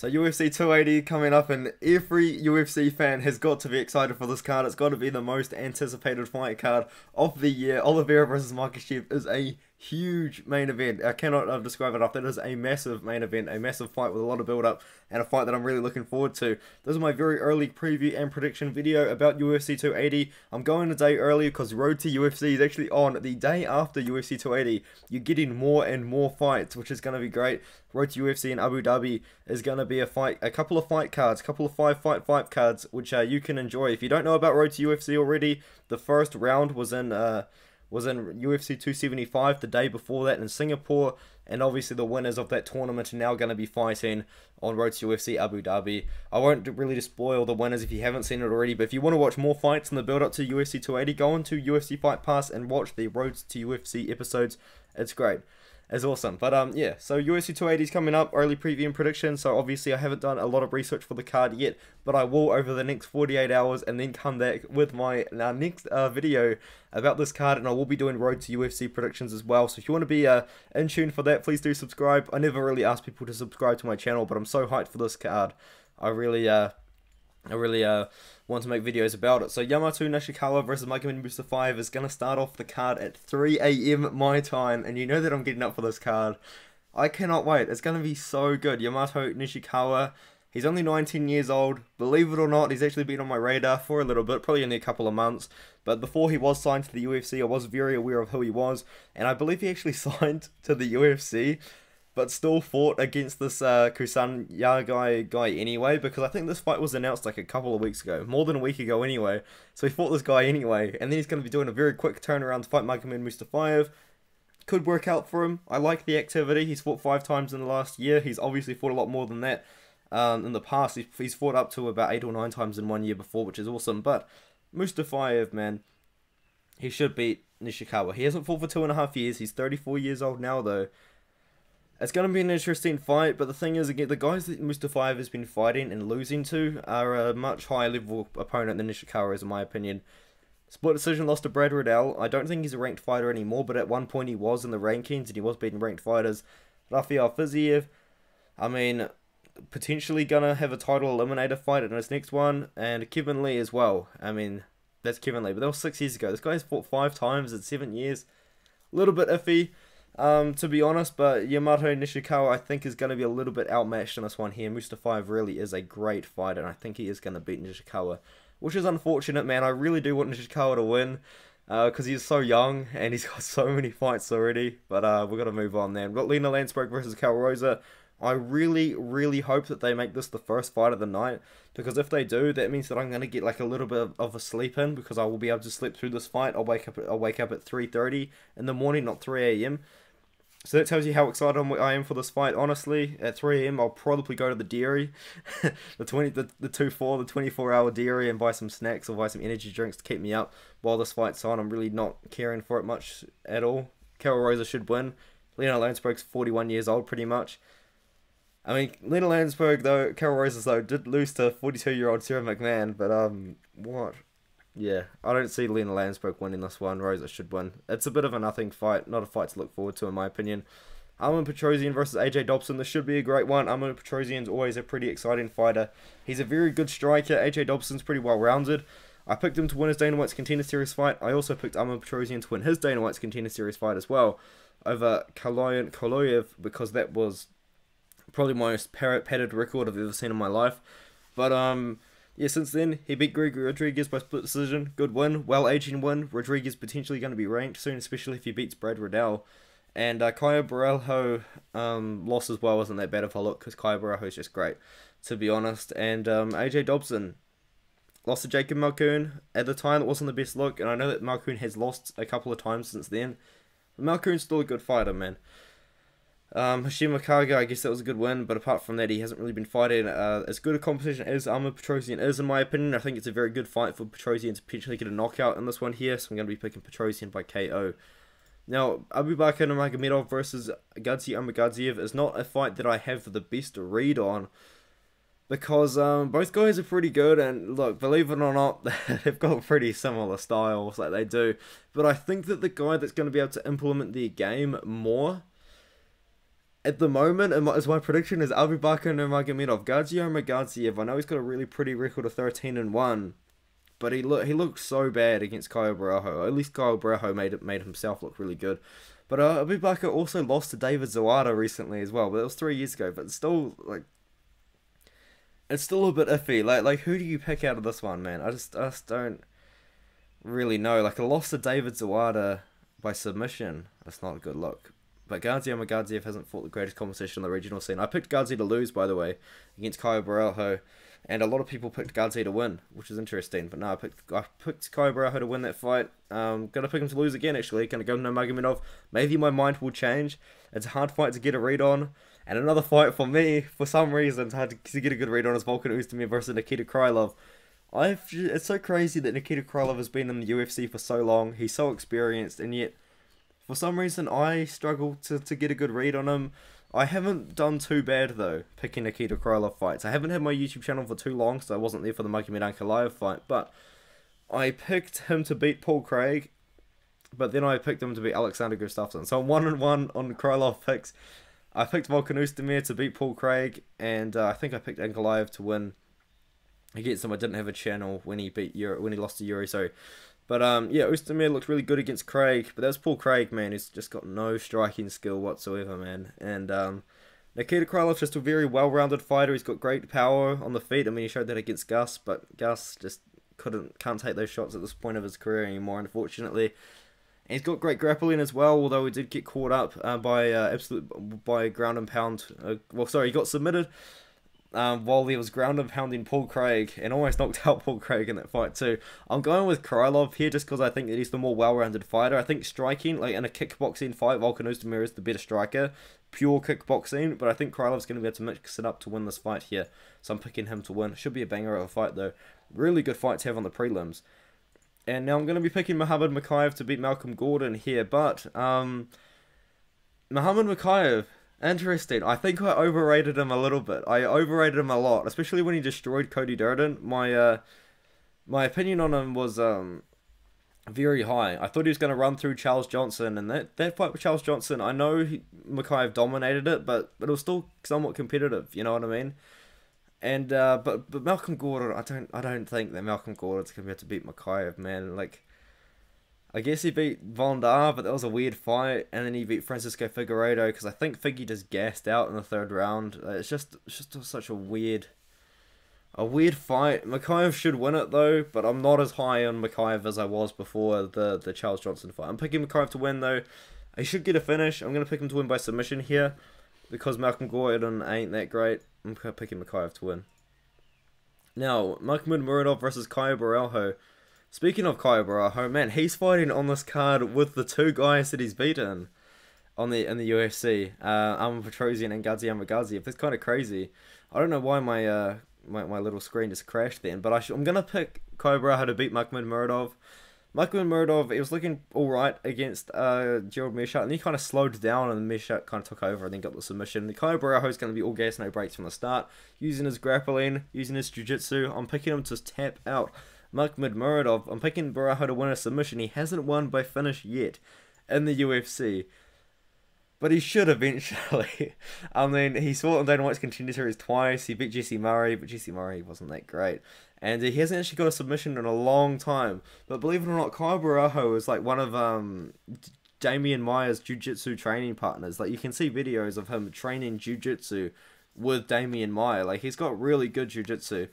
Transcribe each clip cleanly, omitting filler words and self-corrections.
So UFC 280 coming up, and every UFC fan has got to be excited for this card. It's got to be the most anticipated fight card of the year. Oliveira versus Makhachev is a huge main event. I cannot describe it enough. That is a massive main event, a massive fight with a lot of build-up, and a fight that I'm really looking forward to. This is my very early preview and prediction video about UFC 280. I'm going a day early because Road to UFC is actually on the day after UFC 280. You're getting more and more fights, which is going to be great. Road to UFC in Abu Dhabi is going to be a couple of fight cards, a couple of five cards, which you can enjoy. If you don't know about Road to UFC already, the first round was in UFC 275 the day before that in Singapore, and obviously the winners of that tournament are now going to be fighting on Road to UFC Abu Dhabi. I won't really spoil the winners if you haven't seen it already, but if you want to watch more fights in the build up to UFC 280, go on to UFC Fight Pass and watch the Road to UFC episodes. It's great. It's awesome. But yeah, so UFC 280 is coming up, early preview and prediction. So obviously I haven't done a lot of research for the card yet, but I will over the next 48 hours and then come back with my next video about this card, and I will be doing Road to UFC predictions as well. So if you want to be in tune for that, please do subscribe. I never really ask people to subscribe to my channel, but I'm so hyped for this card. I really want to make videos about it. So Yamato Nishikawa versus Magomed Mustafayev is going to start off the card at 3 AM my time, and you know that I'm getting up for this card. I cannot wait. It's going to be so good. Yamato Nishikawa, he's only 19 years old. Believe it or not, he's actually been on my radar for a little bit, probably only a couple of months. But before he was signed to the UFC, I was very aware of who he was, and I believe he actually signed to the UFC, but still fought against this Kusanya guy anyway, because I think this fight was announced like a couple of weeks ago, more than a week ago anyway. So he fought this guy anyway, and then he's going to be doing a very quick turnaround to fight Magomed Mustafayev. Could work out for him. I like the activity. He's fought 5 times in the last year. He's obviously fought a lot more than that in the past. He's fought up to about 8 or 9 times in 1 year before, which is awesome. But Mustafayev, man, he should beat Nishikawa. He hasn't fought for 2.5 years. He's 34 years old now, though. It's going to be an interesting fight, but the thing is, again, the guys that Mustafayev has been fighting and losing to are a much higher level opponent than Nishikawa is, in my opinion. Split decision loss to Brady. I don't think he's a ranked fighter anymore, but at one point he was in the rankings, and he was beating ranked fighters. Rafael Fiziev, I mean, potentially going to have a title eliminator fight in his next one, and Kevin Lee as well. I mean, that's Kevin Lee, but that was 6 years ago. This guy's fought 5 times in 7 years. A little bit iffy, to be honest, but Yamato Nishikawa I think is going to be a little bit outmatched in this one here. Mustafayev really is a great fighter, and I think he is going to beat Nishikawa, which is unfortunate, man. I really do want Nishikawa to win, because he's so young, and he's got so many fights already, but we've got to move on then. We've got Lena Landsberg versus Rosa. I really hope that they make this the first fight of the night, because if they do, that means that I'm going to get like a little bit of a sleep in, because I will be able to sleep through this fight. I'll wake up at 3:30 in the morning, not 3 AM. So that tells you how excited I am for this fight. Honestly, at 3 AM, I'll probably go to the dairy, the 24-hour dairy, and buy some snacks or buy some energy drinks to keep me up while this fight's on. I'm really not caring for it much at all. Rosa should win. Lena Landsberg's 41 years old, pretty much. I mean, Lena Landsberg, though, Rosa, though, did lose to 42-year-old Sarah McMahon, but, what? Yeah, I don't see Lena Landsberg winning this one. Rosa should win. It's a bit of a nothing fight, not a fight to look forward to, in my opinion. Armen Petrosian versus AJ Dobson. This should be a great one. Armen Petrosian's always a pretty exciting fighter. He's a very good striker. AJ Dobson's pretty well-rounded. I picked him to win his Dana White's Contender Series fight. I also picked Armen Petrosian to win his Dana White's Contender Series fight as well, over Kaloyev, because that was probably my most padded record I've ever seen in my life. But, yeah, since then, he beat Gregory Rodriguez by split decision. Good win. Well-aging win. Rodriguez potentially going to be ranked soon, especially if he beats Brad Riddell. And Caio Borralho loss as well wasn't that bad of a look, because Caio Borralho is just great, to be honest. And AJ Dobson lost to Jacob Malkoon. At the time, it wasn't the best look, and I know that Malkoon has lost a couple of times since then. But Malkoon's still a good fighter, man. Hashima Kaga, I guess that was a good win, but apart from that, he hasn't really been fighting as good a competition as Armen Petrosian is, in my opinion. I think it's a very good fight for Petrosian to potentially get a knockout in this one here, so I'm going to be picking Petrosian by KO. Now, Abubakar Magomedov versus Gadzi Amagadziev is not a fight that I have the best read on, because both guys are pretty good, and look, believe it or not, they've got pretty similar styles, like they do, but I think that the guy that's going to be able to implement their game more At the moment, as my prediction is Abubakar Nurmagomedov. Gadzhimagomedov, I know he's got a really pretty record of 13-1, but he looked so bad against Caio Borralho. At least Caio Borralho made himself look really good. But Abubakar also lost to David Zawada recently as well, but that was 3 years ago. But still, like, it's still a bit iffy. Like who do you pick out of this one, man? I just don't really know. Like, a loss to David Zawada by submission, that's not a good look. But Gadzhimagomedov hasn't fought the greatest competition on the regional scene. I picked Gadzi to lose, by the way, against Caio Borralho, and a lot of people picked Gadzi to win, which is interesting. But no, I picked Caio Borralho to win that fight. Gonna pick him to lose again, actually. Gonna go Nurmagomedov. Maybe my mind will change. It's a hard fight to get a read on. And another fight for me, for some reason, it's hard to get a good read on, is Volkanovski versus Nikita Krylov. It's so crazy that Nikita Krylov has been in the UFC for so long. He's so experienced, and yet for some reason I struggle to get a good read on him. I haven't done too bad though, picking Nikita Krylov fights. I haven't had my YouTube channel for too long, so I wasn't there for the Magomed Ankalaev fight, but I picked him to beat Paul Craig, but then I picked him to beat Alexander Gustafsson. So I'm 1-1 on Krylov picks. I picked Volkanovski to beat Paul Craig, and I think I picked Ankalaev to win against him. I didn't have a channel when he lost to Yuri, sorry. But yeah, Oostamir looked really good against Craig, but that's Paul Craig, man. He's just got no striking skill whatsoever, man. And Nikita Krylov's just a very well-rounded fighter. He's got great power on the feet. I mean, he showed that against Gus, but Gus just can't take those shots at this point of his career anymore, unfortunately. And he's got great grappling as well, although he did get caught up by ground and pound. He got submitted while he was ground and pounding Paul Craig, and almost knocked out Paul Craig in that fight too. I'm going with Krylov here just because I think that he's the more well-rounded fighter. I think striking, like in a kickboxing fight, Volkanovski is the better striker, pure kickboxing, but I think Krylov's going to be able to mix it up to win this fight here. So I'm picking him to win. Should be a banger of a fight though. Really good fight to have on the prelims. And now I'm going to be picking Mohammad Makhachev to beat Malcolm Gordon here, but Mohammad Makhachev, interesting. I think I overrated him a little bit. I overrated him a lot, especially when he destroyed Cody Durden. My opinion on him was very high. I thought he was going to run through Charles Johnson, and that fight with Charles Johnson, I know Makhachev dominated it, but it was still somewhat competitive. You know what I mean? And but Malcolm Gordon, I don't think that Malcolm Gordon's gonna be able to beat Makhachev, man. Like, I guess he beat Von Dar, but that was a weird fight, and then he beat Francisco Figueiredo because I think Figgy just gassed out in the third round. It's just such a weird fight. Makhachev should win it though, but I'm not as high on Makhachev as I was before the Charles Johnson fight. I'm picking Makhachev to win though. He should get a finish. I'm gonna pick him to win by submission here because Malcolm Gordon ain't that great. I'm picking Makhachev to win. Now, Magomedov versus Caio Borralho. Speaking of Caio Borralho, man, he's fighting on this card with the two guys that he's beaten in the UFC. Petrosian and Gadzhimagomedov. It's kind of crazy. I don't know why my little screen just crashed then, but I'm gonna pick Caio Borralho to beat Magomedov. Magomedov, he was looking alright against Gerald Meerschaert, and he kind of slowed down, and Meerschaert kind of took over and then got the submission. Caio Borralho is going to be all gas, no breaks from the start, using his grappling, using his jiu-jitsu. I'm picking him to tap out Magomedov. I'm picking Borralho to win a submission. He hasn't won by finish yet in the UFC, but he should eventually. I mean, he fought on Dana White's Contender Series twice. He beat Jesse Murray, but Jesse Murray wasn't that great. And he hasn't actually got a submission in a long time. But believe it or not, Caio Borralho is like one of Damian Maia's jiu-jitsu training partners. Like, you can see videos of him training jiu-jitsu with Damian Maia. Like, he's got really good jiu-jitsu.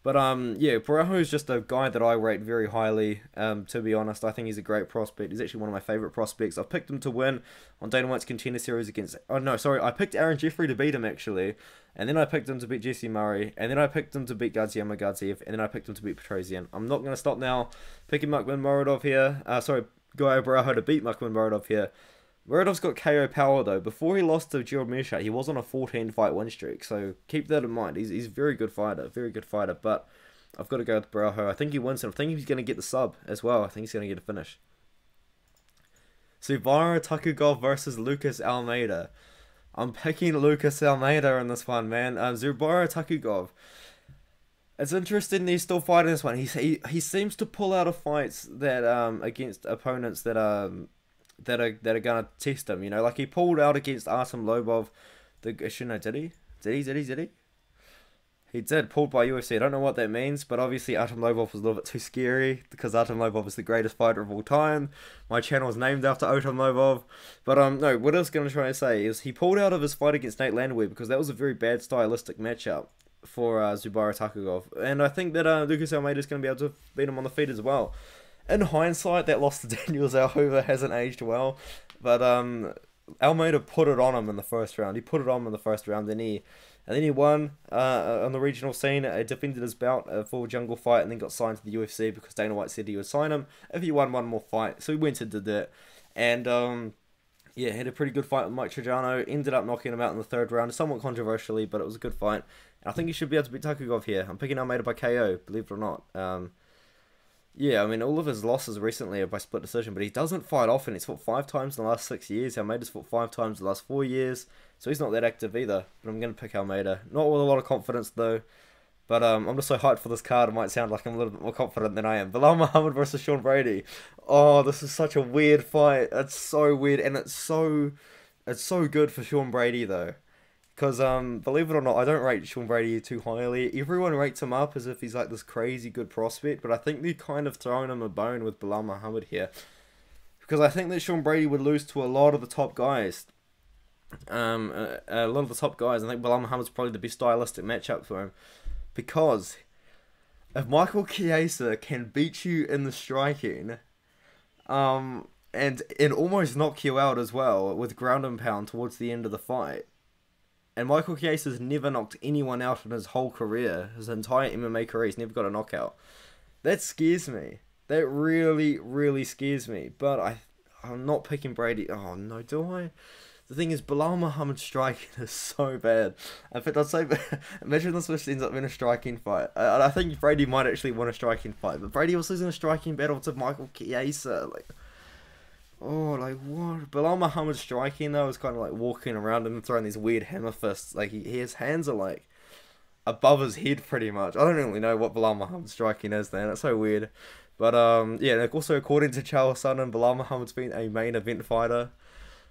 But yeah, Borralho is just a guy that I rate very highly. To be honest, I think he's a great prospect. He's actually one of my favorite prospects. I've picked him to win on Dana White's Contender Series against. Oh no, sorry, I picked Aaron Jeffrey to beat him actually, and then I picked him to beat Jesse Murray, and then I picked him to beat Gadzhimagomedov, and then I picked him to beat Petrosian. I'm not gonna stop now. Picking Magomedov here. Sorry, Caio Borralho to beat Magomedov here. Muradov's got KO power though. Before he lost to Gerald Meerschaert, he was on a 14-fight win streak, so keep that in mind. He's a very good fighter, but I've got to go with Barjo. I think he wins, and I think he's going to get the sub as well. I think he's going to get a finish. Zubaira Tukhugov versus Lucas Almeida. I'm picking Lucas Almeida in this one, man. Zubaira Tukhugov. It's interesting that he's still fighting this one. He seems to pull out of fights that against opponents that are gonna test him, you know, like he pulled out against Artem Lobov Actually, no, did he? Did he? He did, pulled by UFC. I don't know what that means, but obviously Artem Lobov was a little bit too scary because Artem Lobov is the greatest fighter of all time. My channel is named after Artem Lobov. But no, what I was going to try to say is he pulled out of his fight against Nate Landwehr because that was a very bad stylistic matchup for Zubaira Tukhugov. And I think that Lucas Almeida is going to be able to beat him on the feet as well. In hindsight, that loss to Daniel Zellhuber hasn't aged well. But Almeida put it on him in the first round. He put it on him in the first round, and then he won on the regional scene. Defended his belt for Jungle Fight, and then got signed to the UFC because Dana White said he would sign him if he won one more fight. So he went and did that, and yeah, had a pretty good fight with Mike Trajano. Ended up knocking him out in the third round, somewhat controversially, but it was a good fight. And I think he should be able to beat Tukhugov here. I'm picking Almeida by KO, believe it or not. Yeah, I mean, all of his losses recently are by split decision, but he doesn't fight often. He's fought 5 times in the last 6 years. Almeida's fought 5 times in the last 4 years, so he's not that active either. But I'm going to pick Almeida. Not with a lot of confidence, though. But I'm just so hyped for this card, it might sound like I'm a little bit more confident than I am. Balam Mohammad versus Sean Brady. Oh, this is such a weird fight. It's so weird, and it's so good for Sean Brady, though. Because, believe it or not, I don't rate Sean Brady too highly. Everyone rates him up as if he's like this crazy good prospect, but I think they're kind of throwing him a bone with Balam Mohammad here. Because I think that Sean Brady would lose to a lot of the top guys. A lot of the top guys. I think Balam Mohammad's probably the best stylistic matchup for him. Because if Michael Chiesa can beat you in the striking, and almost knock you out as well with ground and pound towards the end of the fight, and Michael Chiesa's never knocked anyone out in his whole career. His entire MMA career, he's never got a knockout. That scares me. That really, really scares me. But I'm not picking Brady. Oh, no, do I? The thing is, Balam Mohammad's striking is so bad. In fact, I'd say, imagine this which ends up in a striking fight. I think Brady might actually win a striking fight. But Brady was losing a striking battle to Michael Chiesa. Like, oh, like, what? Balam Mohammad's striking, though, is kind of like walking around and throwing these weird hammer fists. Like, his hands are, like, above his head, pretty much. I don't really know what Balam Mohammad's striking is, then. It's so weird. But, yeah, like, also, according to Charles Sutton, Balam Mohammad's been a main event fighter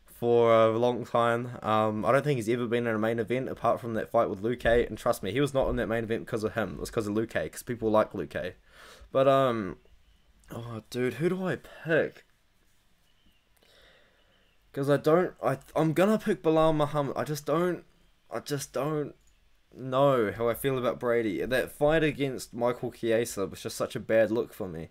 for a long time. I don't think he's ever been in a main event, apart from that fight with Luke. And trust me, he was not in that main event because of him. It was because of Luke, because people like Luke. But, oh, dude, who do I pick? Because I'm gonna pick Balam Mohammad. I just don't know how I feel about Brady. That fight against Michael Chiesa was just such a bad look for me.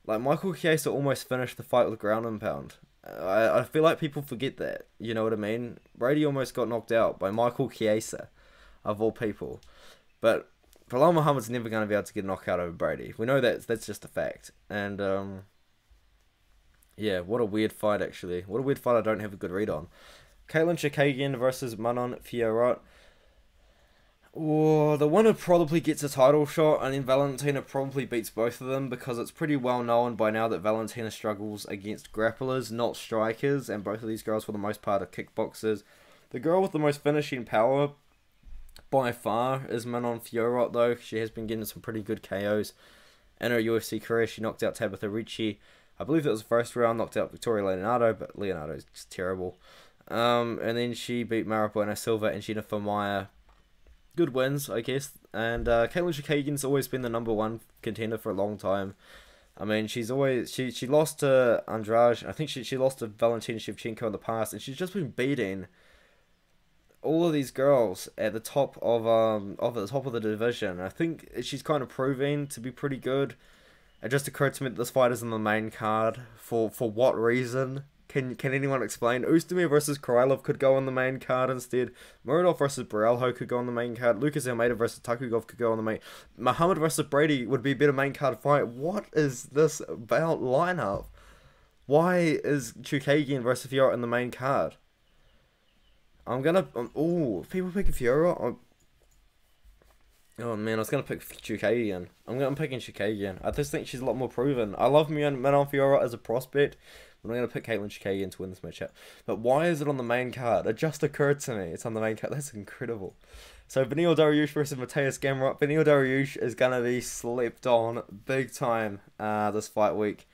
Like, Michael Chiesa almost finished the fight with ground and pound. I feel like people forget that. You know what I mean? Brady almost got knocked out by Michael Chiesa, of all people. But Balam Mohammad's never going to be able to get a knockout over Brady. We know that's just a fact. And, yeah, what a weird fight, actually. What a weird fight I don't have a good read on. Caitlyn Chikagian versus Manon Fiora. Oh, the winner probably gets a title shot, and then Valentina probably beats both of them, because it's pretty well known by now that Valentina struggles against grapplers, not strikers, and both of these girls, for the most part, are kickboxers. The girl with the most finishing power, by far, is Manon Fiora, though. She has been getting some pretty good KOs in her UFC career. She knocked out Tabitha Ricci. I believe that was the first round, knocked out Victoria Leonardo, but Leonardo's just terrible. And then she beat Mara Bueno Silva and Jennifer Maia. Good wins, I guess. And Caitlyn Chikagian's always been the #1 contender for a long time. I mean, she's always she lost to Andrade. I think she lost to Valentina Shevchenko in the past, and she's just been beating all of these girls at the top of the division. I think she's kind of proving to be pretty good. It just occurred to me that this fight is in the main card. For what reason? Can anyone explain? Oostemir versus Krylov could go on the main card instead. Muradov versus Barjo could go on the main card. Lucas Almeida versus Tukhugov could go on the main. Mohammad versus Brady would be a better main card fight. What is this about lineup? Why is Chikagian versus Fiora in the main card? People picking Fiora. Oh man, I was gonna pick Chikagian. I'm picking Chikagian. I just think she's a lot more proven. I love Manon Fiora as a prospect, but I'm gonna pick Caitlyn Chikagian to win this matchup. But why is it on the main card? It just occurred to me. It's on the main card. That's incredible. So Beneil Dariush versus Mateusz Gamrot. Beneil Dariush is gonna be slept on big time this fight week.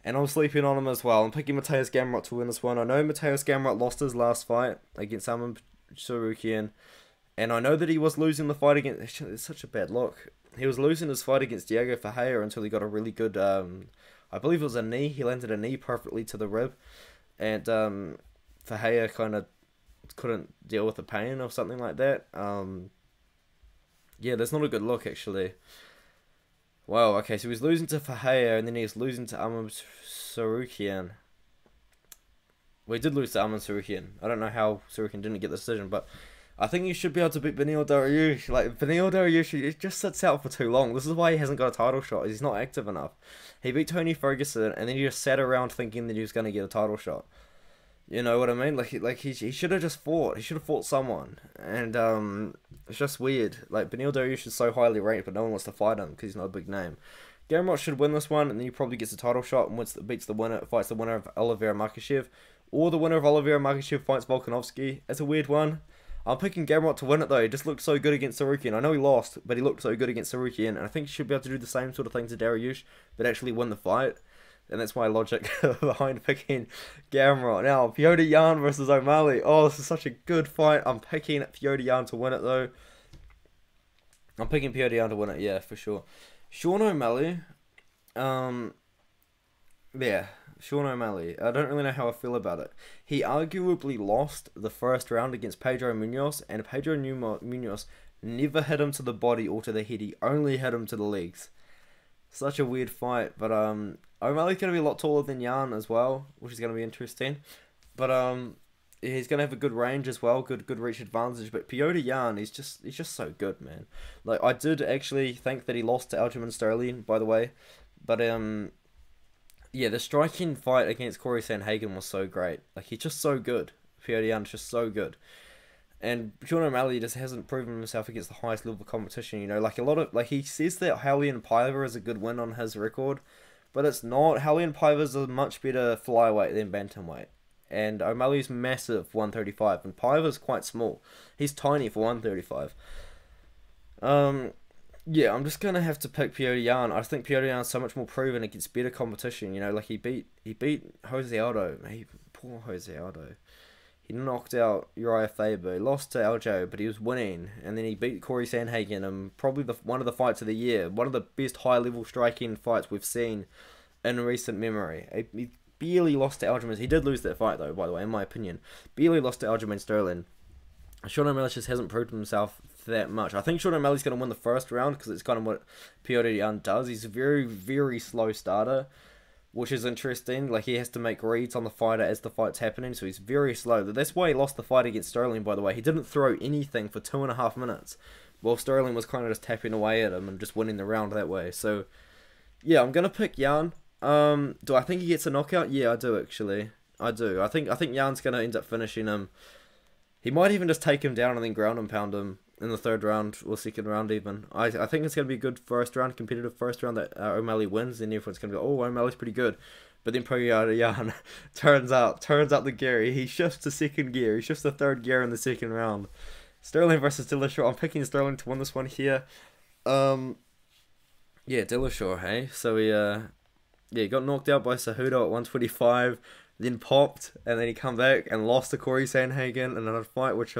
And I'm sleeping on him as well. I'm picking Mateusz Gamrot to win this one. I know Mateusz Gamrot lost his last fight against Arman Tsarukyan. And I know that he was losing the fight against... It's such a bad look. He was losing his fight against Diego Ferreira until he got a really good... I believe it was a knee. He landed a knee perfectly to the rib. And Ferreira kind of couldn't deal with the pain or something like that. Yeah, that's not a good look, actually. Wow, okay, so he was losing to Ferreira, and then he was losing to Arman Tsarukyan. Well, he did lose to Arman Tsarukyan. I don't know how Tsarukyan didn't get the decision, but I think he should be able to beat Beneil Dariush. Like, Beneil Dariush, he just sits out for too long. This is why he hasn't got a title shot. He's not active enough. He beat Tony Ferguson, and then he just sat around thinking that he was going to get a title shot. You know what I mean? Like he should have just fought. He should have fought someone. And it's just weird. Like, Beneil Dariush is so highly ranked, but no one wants to fight him because he's not a big name. Gamrot should win this one, and then he probably gets a title shot and beats the winner, fights the winner of Oliveira Makhachev, or the winner of Oliveira Makhachev fights Volkanovski. It's a weird one. I'm picking Gamrot to win it though. He just looked so good against Tsarukyan. I know he lost, but he looked so good against Tsarukyan, and I think he should be able to do the same sort of thing to Dariush, but actually win the fight. And that's my logic behind picking Gamrot. Now, Petr Yan versus OMalley. Oh, this is such a good fight. I'm picking Petr Yan to win it, though. I'm picking Petr Yan to win it, yeah, for sure. Sean O'Malley. Yeah, Sean O'Malley. I don't really know how I feel about it. He arguably lost the first round against Pedro Munoz, and Pedro Munoz never hit him to the body or to the head. He only hit him to the legs. Such a weird fight, but O'Malley's going to be a lot taller than Yan as well, which is going to be interesting. But he's going to have a good range as well, good reach advantage. But Petr Yan, he's just so good, man. Like, I did actually think that he lost to Aljamain Sterling, by the way. But yeah, the striking fight against Corey Sandhagen was so great. Like, he's just so good. Petr Yan's just so good. And Sean O'Malley just hasn't proven himself against the highest level of competition, you know. Like, he says that Raulian Paiva is a good win on his record, but it's not. Raulian Paiva's a much better flyweight than bantamweight. And O'Malley's massive 135, and Paiva's quite small. He's tiny for 135. Yeah, I'm just gonna have to pick Petr Yan. I think Petr Yan's so much more proven against better competition, you know. Like, he beat Jose Aldo. Poor Jose Aldo. He knocked out Uriah Faber. He lost to Aljo, but he was winning. And then he beat Corey Sandhagen, and probably one of the fights of the year. One of the best high-level striking fights we've seen in recent memory. He barely lost to Aljamain. He did lose that fight, though, by the way, in my opinion. Barely lost to Aljamain Sterling. Sean O'Malley just hasn't proved himself that much. I think Sean O'Malley's going to win the first round, because it's kind of what Petr Yan does. He's a very, very slow starter, which is interesting. Like, he has to make reads on the fighter as the fight's happening, so he's very slow. That's why he lost the fight against Sterling, by the way. He didn't throw anything for 2.5 minutes, while Sterling was kind of just tapping away at him and just winning the round that way. So, yeah, I'm going to pick Yan. Do I think he gets a knockout? Yeah, I do, actually. I do. I think Yan's going to end up finishing him. He might even just take him down and then ground and pound him in the third round or second round even. I think it's going to be a good first round, competitive first round that O'Malley wins, and everyone's going to go, oh, O'Malley's pretty good. But then Petr Yan turns out the gear. He shifts to second gear. He shifts to third gear in the second round. Sterling versus Dillashaw. I'm picking Sterling to win this one here. Yeah, Dillashaw, hey? So he got knocked out by Cejudo at 125, then popped, and then he come back and lost to Corey Sandhagen in another fight, which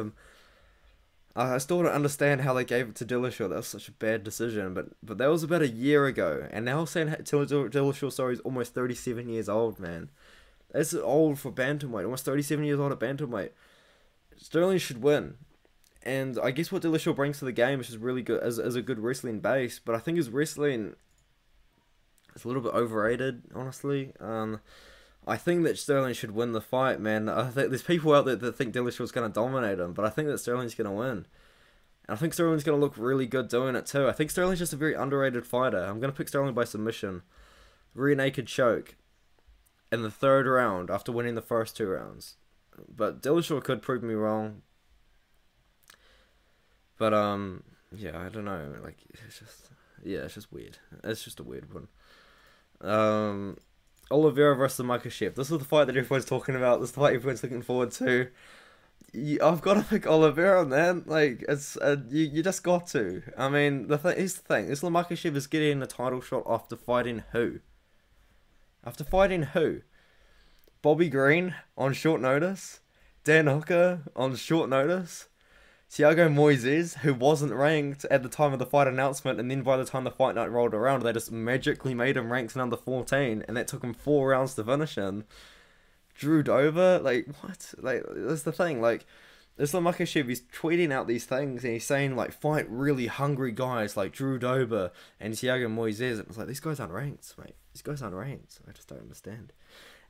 I still don't understand how they gave it to Dillashaw. That was such a bad decision, but that was about a year ago, and now Dillashaw, is almost 37 years old, man. That's old for bantamweight, almost 37 years old at bantamweight. Sterling should win, and I guess what Dillashaw brings to the game is just really good, as a good wrestling base, but I think his wrestling is a little bit overrated, honestly. I think that Sterling should win the fight, man. I think there's people out there that think Dillashaw's going to dominate him, but I think that Sterling's going to win. And I think Sterling's going to look really good doing it too. I think Sterling's just a very underrated fighter. I'm going to pick Sterling by submission. Rear naked choke in the third round after winning the first 2 rounds. But Dillashaw could prove me wrong. But, yeah, I don't know. Like, it's just weird. It's just a weird one. Oliveira versus Makhachev. This is the fight that everyone's talking about. This is the fight everyone's looking forward to. I've got to pick Oliveira, man. Like, it's you just got to. I mean, here's the thing. Islam Makhachev is getting a title shot after fighting who? After fighting who? Bobby Green on short notice? Dan Hooker on short notice? Thiago Moises, who wasn't ranked at the time of the fight announcement, and then by the time the fight night rolled around, they just magically made him ranked in under 14, and that took him 4 rounds to finish him. Drew Dober, like, what? Like, that's the thing, like, Islam Makhachev, he's tweeting out these things, and he's saying, like, fight really hungry guys like Drew Dober and Thiago Moises, and it's like, these guys aren't ranked, mate. These guys aren't ranked. I just don't understand.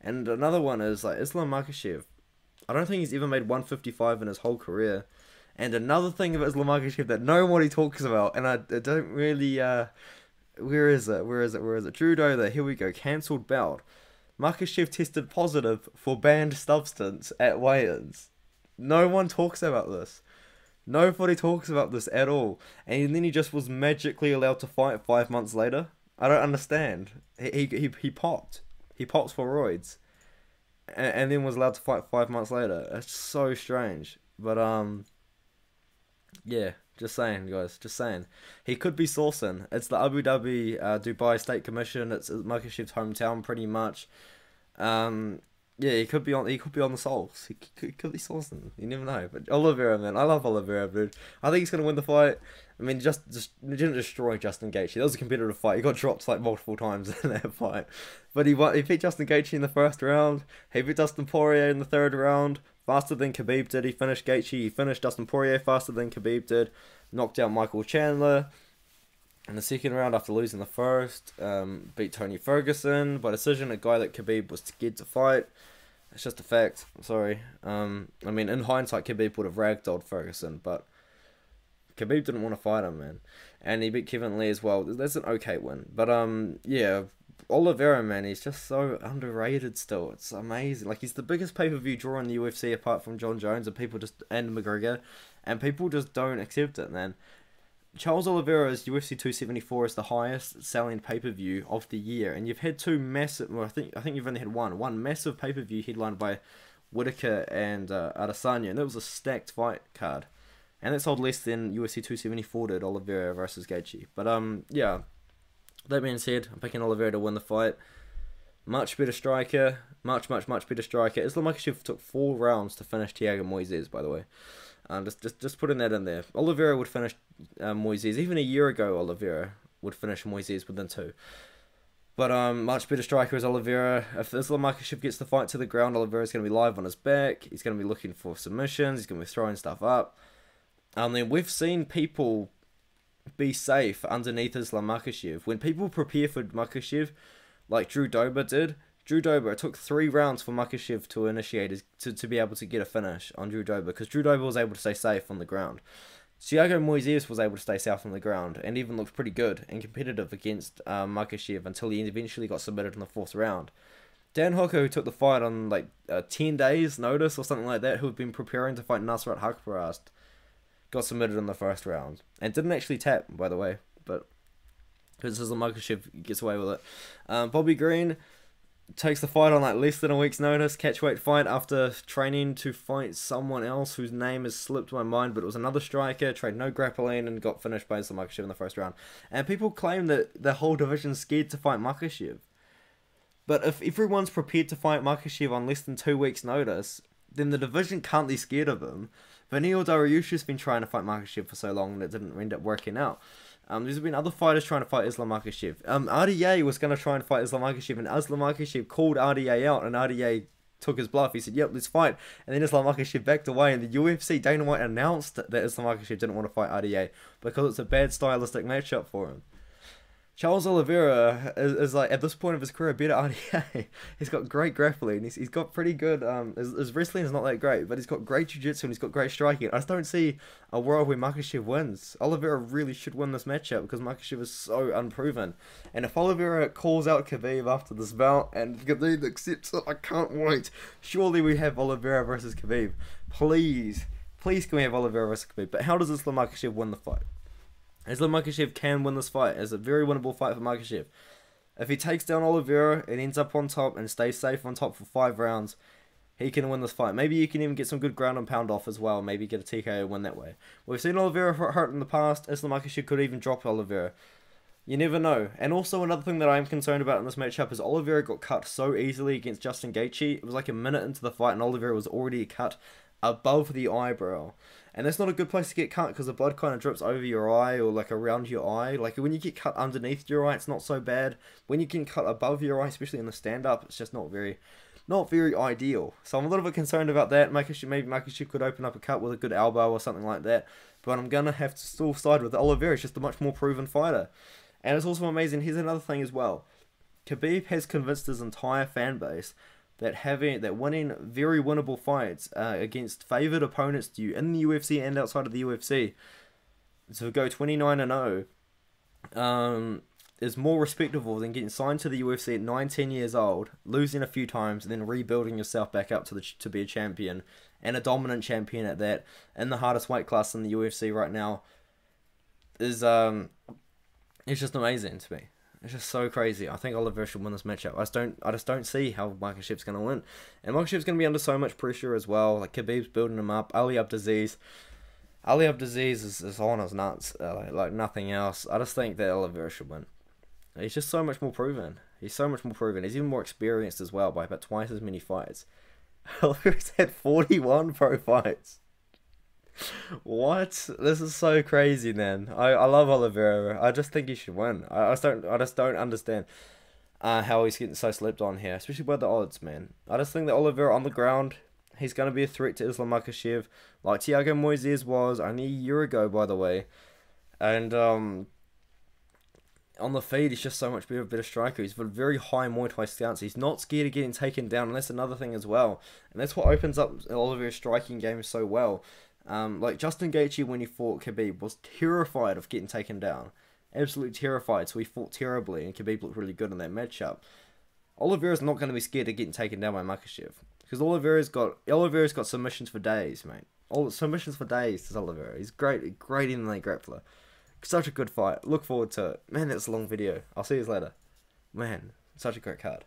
And another one is, like, Islam Makhachev. I don't think he's ever made 155 in his whole career. And another thing about Islam Makhachev that nobody talks about, and I don't really, where is it? Drew Dober, here we go, cancelled bout. Makhachev tested positive for banned substance at weigh-ins. No one talks about this. Nobody talks about this at all. And then he just was magically allowed to fight 5 months later. I don't understand. He popped. He pops for roids. And then was allowed to fight 5 months later. It's so strange. But, yeah, just saying, guys. Just saying. He could be sourcing. It's the Abu Dhabi Dubai State Commission. It's Makhachev's hometown, pretty much. Yeah, he could be on the Souls. He could be sourcing. You never know. But Oliveira, man, I love Oliveira, dude. I think he's gonna win the fight. I mean, just he didn't destroy Justin Gaethje. That was a competitive fight. He got dropped like multiple times in that fight, but he beat Justin Gaethje in the first round. He beat Dustin Poirier in the third round. Faster than Khabib did. He finished Gaethje. He finished Dustin Poirier faster than Khabib did. Knocked out Michael Chandler in the second round after losing the first. Beat Tony Ferguson by decision, a guy that Khabib was scared to fight. It's just a fact. I'm sorry. I mean, in hindsight, Khabib would have ragdolled Ferguson, but Khabib didn't want to fight him, man. And he beat Kevin Lee as well. That's an okay win. But, yeah, Oliveira, man, he's just so underrated still. It's amazing. Like, he's the biggest pay-per-view draw in the UFC apart from John Jones and McGregor. And people just don't accept it, man. Charles Oliveira's UFC 274 is the highest selling pay-per-view of the year, and you've had two massive. Well, I think you've only had one massive pay-per-view headlined by Whittaker and Adesanya, and that was a stacked fight card, and that sold less than UFC 274 did. Oliveira versus Gaethje, but yeah. That being said, I'm picking Oliveira to win the fight. Much better striker, much better striker. Islam Makhachev took 4 rounds to finish Thiago Moises, by the way. Just putting that in there. Oliveira would finish Moises. Even a year ago, Oliveira would finish Moises within 2. But much better striker is Oliveira. If Islam Makhachev gets the fight to the ground, Oliveira's going to be live on his back. He's going to be looking for submissions. He's going to be throwing stuff up. Then we've seen people be safe underneath Islam Makhachev. When people prepare for Makhachev, like Drew Dober did, it took 3 rounds for Makhachev to initiate to be able to get a finish on Drew Dober, because Drew Dober was able to stay safe on the ground. Thiago Moises was able to stay safe on the ground and even looked pretty good and competitive against Makhachev until he eventually got submitted in the 4th round. Dan Hooker, who took the fight on like 10 days notice or something like that, who had been preparing to fight Nasrat Haqparast, got submitted in the 1st round and didn't actually tap, by the way, but because Islam Makhachev gets away with it. Bobby Green takes the fight on like less than a week's notice, catchweight fight after training to fight someone else whose name has slipped my mind, but it was another striker, trained no grappling and got finished by Islam Makhachev in the 1st round. And people claim that the whole division's scared to fight Makhachev. But if everyone's prepared to fight Makhachev on less than 2 weeks' notice, then the division can't be scared of him. Beneil Dariush has been trying to fight Makhachev for so long and it didn't end up working out. There's been other fighters trying to fight Islam Makhachev. RDA was going to try and fight Islam Makhachev, and Islam Makhachev called RDA out, and RDA took his bluff. He said, yep, let's fight. And then Islam Makhachev backed away, and the UFC, Dana White, announced that Islam Makhachev didn't want to fight RDA because it's a bad stylistic matchup for him. Charles Oliveira is like, at this point of his career, better RDA. He's got great grappling. He's got pretty good, his wrestling is not that great, but he's got great jiu-jitsu and he's got great striking. I just don't see a world where Makhachev wins. Oliveira really should win this matchup because Makhachev is so unproven. And if Oliveira calls out Khabib after this bout and Khabib accepts it, I can't wait. Surely we have Oliveira versus Khabib. Please can we have Oliveira versus Khabib? But how does Islam Makhachev win the fight? Islam Makhachev can win this fight. It's a very winnable fight for Makhachev. If he takes down Oliveira and ends up on top and stays safe on top for 5 rounds, he can win this fight. Maybe you can even get some good ground and pound off as well. Maybe get a TKO win that way. We've seen Oliveira hurt in the past. Islam Makhachev could even drop Oliveira. You never know. And also another thing that I'm concerned about in this matchup is Oliveira got cut so easily against Justin Gaethje. It was like a minute into the fight and Oliveira was already cut above the eyebrow. And that's not a good place to get cut because the blood kind of drips over your eye or like around your eye. Like when you get cut underneath your eye, it's not so bad. When you get cut above your eye, especially in the stand-up, it's just not very ideal. So I'm a little bit concerned about that. Maybe Makhachev could open up a cut with a good elbow or something like that. But I'm going to have to still side with Oliveira. It's just a much more proven fighter. And it's also amazing. Here's another thing as well. Khabib has convinced his entire fan base that winning very winnable fights against favoured opponents to you in the UFC and outside of the UFC, to go 29-0, is more respectable than getting signed to the UFC at 19 years old, losing a few times, and then rebuilding yourself back up to be a champion, and a dominant champion at that, in the hardest weight class in the UFC right now, is it's just amazing to me. It's just so crazy. I think Oliveira should win this matchup. I just don't see how Makhachev's going to win. And Makhachev's going to be under so much pressure as well. Like, Khabib's building him up. Ali Abdiaziz is on his nuts. Like nothing else. I just think that Oliveira should win. He's just so much more proven. He's even more experienced as well by about twice as many fights. Oliveira's had 41 pro fights. What? This is so crazy, man. I love Oliveira. I just think he should win. I just don't understand how he's getting so slept on here, especially by the odds, man. I just think that Oliveira on the ground, he's going to be a threat to Islam Makhachev, like Thiago Moises was only a year ago, by the way. And on the feed, he's just so much better striker. He's got a very high Muay Thai stance. He's not scared of getting taken down, and that's another thing as well. And that's what opens up Oliveira's striking game so well. Like Justin Gaethje, when he fought Khabib, was terrified of getting taken down. Absolutely terrified, so he fought terribly, and Khabib looked really good in that matchup. Oliveira's not going to be scared of getting taken down by Makhachev, because Oliveira's got submissions for days, mate. All submissions for days to Oliveira. He's great in the late grappler. Such a good fight. Look forward to it. Man, that's a long video. I'll see you later. Man, such a great card.